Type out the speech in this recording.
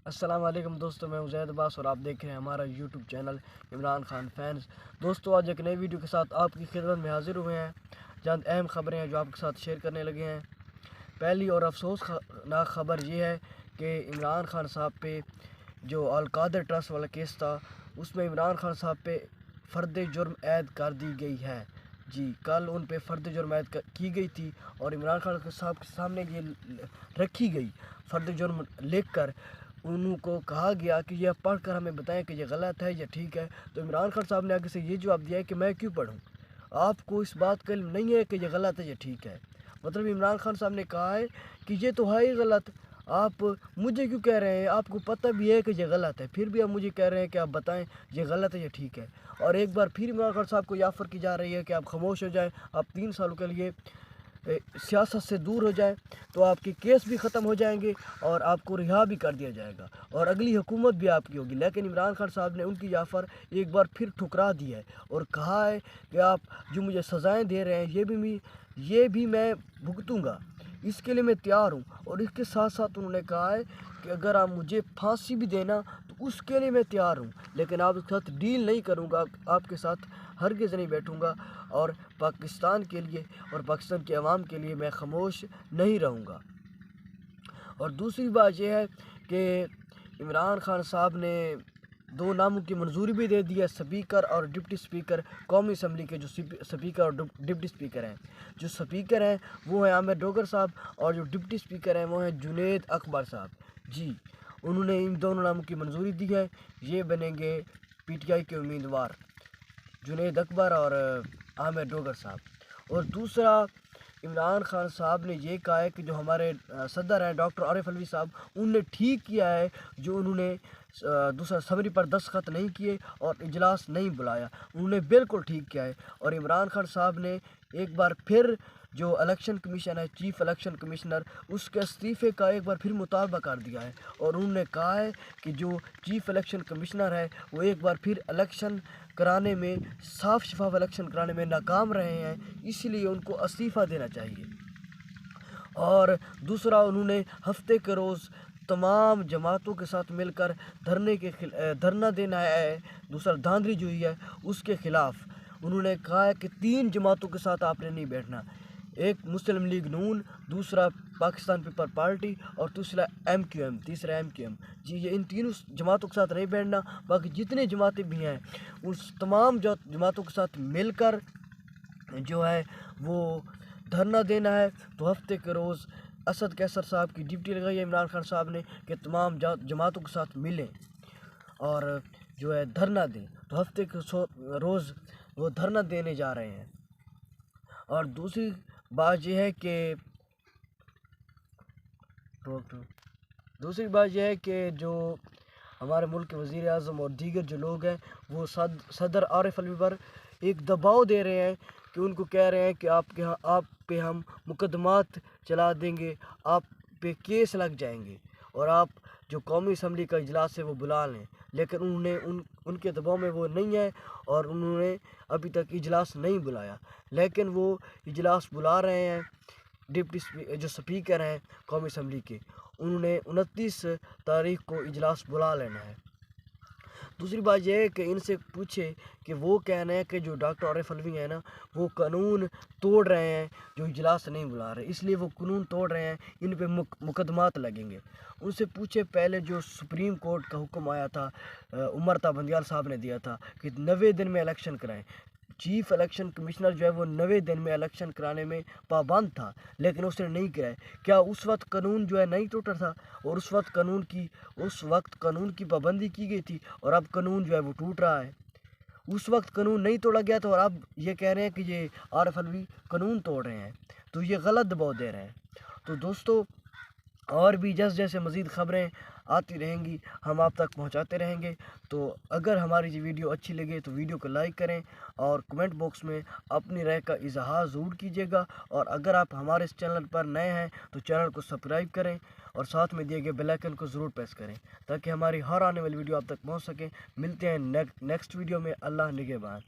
السلام علیکم دوستو، میں عزید عباس اور آپ دیکھ رہے ہیں ہمارا YouTube channel Imran Khan fans. دوستو آج ایک نئی ویڈیو کے ساتھ آپ کی خدمت میں حاضر ہوئے ہیں۔ چند اہم خبریں ہیں جو آپ کے ساتھ شیئر کرنے لگے ہیں۔ پہلی اور افسوسناک خبر یہ ہے کہ عمران خان صاحب پہ جو القادر ٹرسٹ والا کیس تھا، اس میں عمران خان صاحب پہ فرد جرم عائد کر دی گئی ہے۔ جی، کل ان پہ فرد جرم عائد کی گئی تھی اور عمران خان صاحب کے سامنے یہ رکھی گئی فرد جرم لکھ کر انہوں کو کہا گیا کہ یہ پڑھ کر ہمیں بتائیں کہ یہ غلط ہے یا ٹھیک ہے۔ تو عمران خان صاحب نے آگے سے یہ جواب دیا ہے کہ میں کیوں پڑھوں، آپ کو اس بات کا علم نہیں ہے کہ یہ غلط ہے یا ٹھیک ہے۔ مطلب عمران خان صاحب نے کہا ہے کہ یہ تو ہے ہی غلط، آپ مجھے کیوں کہہ رہے ہیں، آپ کو پتہ بھی ہے کہ یہ غلط ہے، پھر بھی آپ مجھے کہہ رہے ہیں کہ آپ بتائیں یہ غلط ہے یا ٹھیک ہے۔ اور ایک بار پھر عمران خان صاحب کو یہ آفر کی جا رہی ہے کہ آپ خاموش ہو جائیں، آپ 3 سالوں کے لیے سیاست سے دور ہو جائیں تو آپ کے کیس بھی ختم ہو جائیں گے اور آپ کو رہا بھی کر دیا جائے گا اور اگلی حکومت بھی آپ کی ہوگی۔ لیکن عمران خان صاحب نے ان کی آفر ایک بار پھر ٹھکرا دی ہے اور کہا ہے کہ آپ جو مجھے سزائیں دے رہے ہیں یہ بھی میں بھگتوں گا، اس کے لیے میں تیار ہوں۔ اور اس کے ساتھ ساتھ انہوں نے کہا ہے کہ اگر آپ مجھے پھانسی بھی دینا تو اس کے لیے میں تیار ہوں، لیکن آپ کے ساتھ ڈیل نہیں کروں گا، آپ کے ساتھ ہرگز نہیں بیٹھوں گا اور پاکستان کے لیے اور پاکستان کے عوام کے لیے میں خاموش نہیں رہوں گا۔ اور دوسری بات یہ ہے کہ عمران خان صاحب نے 2 ناموں کی منظوری بھی دے دی ہے، سپیکر اور ڈپٹی سپیکر قومی اسمبلی کے جو سپیکر اور ڈپٹی سپیکر ہیں۔ جو سپیکر ہیں وہ ہیں عامر ڈوگر صاحب اور جو ڈپٹی سپیکر ہیں وہ ہیں جنید اکبر صاحب۔ جی، انہوں نے ان دونوں ناموں کی منظوری دی ہے، یہ بنیں گے پی ٹی آئی کے امیدوار، جنید اکبر اور عامر ڈوگر صاحب۔ اور دوسرا عمران خان صاحب نے یہ کہا ہے کہ جو ہمارے صدر ہیں ڈاکٹر عارف علوی صاحب، انہوں نے ٹھیک کیا ہے جو انہوں نے دوسرا سمری پر دستخط نہیں کیے اور اجلاس نہیں بلایا، انہوں نے بالکل ٹھیک کیا ہے۔ اور عمران خان صاحب نے ایک بار پھر جو الیکشن کمیشن ہے، چیف الیکشن کمشنر، اس کے استعفے کا ایک بار پھر مطالبہ کر دیا ہے اور انہوں نے کہا ہے کہ جو چیف الیکشن کمشنر ہے وہ ایک بار پھر الیکشن کرانے میں، صاف شفاف الیکشن کرانے میں ناکام رہے ہیں، اس لیے ان کو استعفیٰ دینا چاہیے۔ اور دوسرا انہوں نے ہفتے کے روز تمام جماعتوں کے ساتھ مل کر دھرنا دینا ہے، دوسرا دھاندلی جو ہوئی ہے اس کے خلاف۔ انہوں نے کہا ہے کہ 3 جماعتوں کے ساتھ آپ نے نہیں بیٹھنا، ایک مسلم لیگ نون، دوسرا پاکستان پیپل پارٹی اور تیسرا MQM۔ جی، یہ ان 3 جماعتوں کے ساتھ نہیں بیٹھنا، باقی جتنے جماعتیں بھی ہیں اس تمام جماعتوں کے ساتھ مل کر جو ہے وہ دھرنا دینا ہے۔ تو ہفتے کے روز اسد کیسر صاحب کی ڈیوٹی لگائی ہے عمران خان صاحب نے کہ تمام جماعتوں کے ساتھ ملیں اور جو ہے دھرنا دیں، تو ہفتے کے روز وہ دھرنا دینے جا رہے ہیں۔ اور دوسری بات یہ ہے کہ جو ہمارے ملک کے وزیر اعظم اور دیگر جو لوگ ہیں وہ صدر عارف علوی پر ایک دباؤ دے رہے ہیں کہ ان کو کہہ رہے ہیں کہ آپ پہ ہم مقدمات چلا دیں گے، آپ پہ کیس لگ جائیں گے اور آپ جو قومی اسمبلی کا اجلاس ہے وہ بلا لیں۔ لیکن انہوں نے ان کے دباؤ میں وہ نہیں ہے اور انہوں نے ابھی تک اجلاس نہیں بلایا، لیکن وہ اجلاس بلا رہے ہیں۔ جو سپیکر ہیں قومی اسمبلی کے، انہوں نے 29 تاریخ کو اجلاس بلا لینا ہے۔ دوسری بات یہ ہے کہ ان سے پوچھے کہ وہ کہہ رہے ہیں کہ جو ڈاکٹر عارف علوی ہیں نا وہ قانون توڑ رہے ہیں، جو اجلاس نہیں بلا رہے، اس لیے وہ قانون توڑ رہے ہیں، ان پہ مقدمات لگیں گے۔ ان سے پوچھے پہلے جو سپریم کورٹ کا حکم آیا تھا، عمر تا بندیال صاحب نے دیا تھا کہ 90 دن میں الیکشن کرائیں، چیف الیکشن کمشنر جو ہے وہ 90 دن میں الیکشن کرانے میں پابند تھا لیکن اس نے نہیں کرائے۔ کیا اس وقت قانون جو ہے نہیں ٹوٹا تھا اور اس وقت قانون کی پابندی کی گئی تھی اور اب قانون جو ہے وہ ٹوٹ رہا ہے؟ اس وقت قانون نہیں توڑا گیا تھا اور اب یہ کہہ رہے ہیں کہ یہ عارف علوی قانون توڑ رہے ہیں، تو یہ غلط دباؤ دے رہے ہیں۔ تو دوستو اور بھی جیسے مزید خبریں آتی رہیں گی ہم آپ تک پہنچاتے رہیں گے۔ تو اگر ہماری یہ ویڈیو اچھی لگے تو ویڈیو کو لائک کریں اور کمنٹ باکس میں اپنی رائے کا اظہار ضرور کیجیے گا، اور اگر آپ ہمارے اس چینل پر نئے ہیں تو چینل کو سبسکرائب کریں اور ساتھ میں دیے گئے بیل آئیکن کو ضرور پریس کریں تاکہ ہماری ہر آنے والی ویڈیو آپ تک پہنچ سکیں۔ ملتے ہیں نیکسٹ ویڈیو میں، اللہ نگہبان۔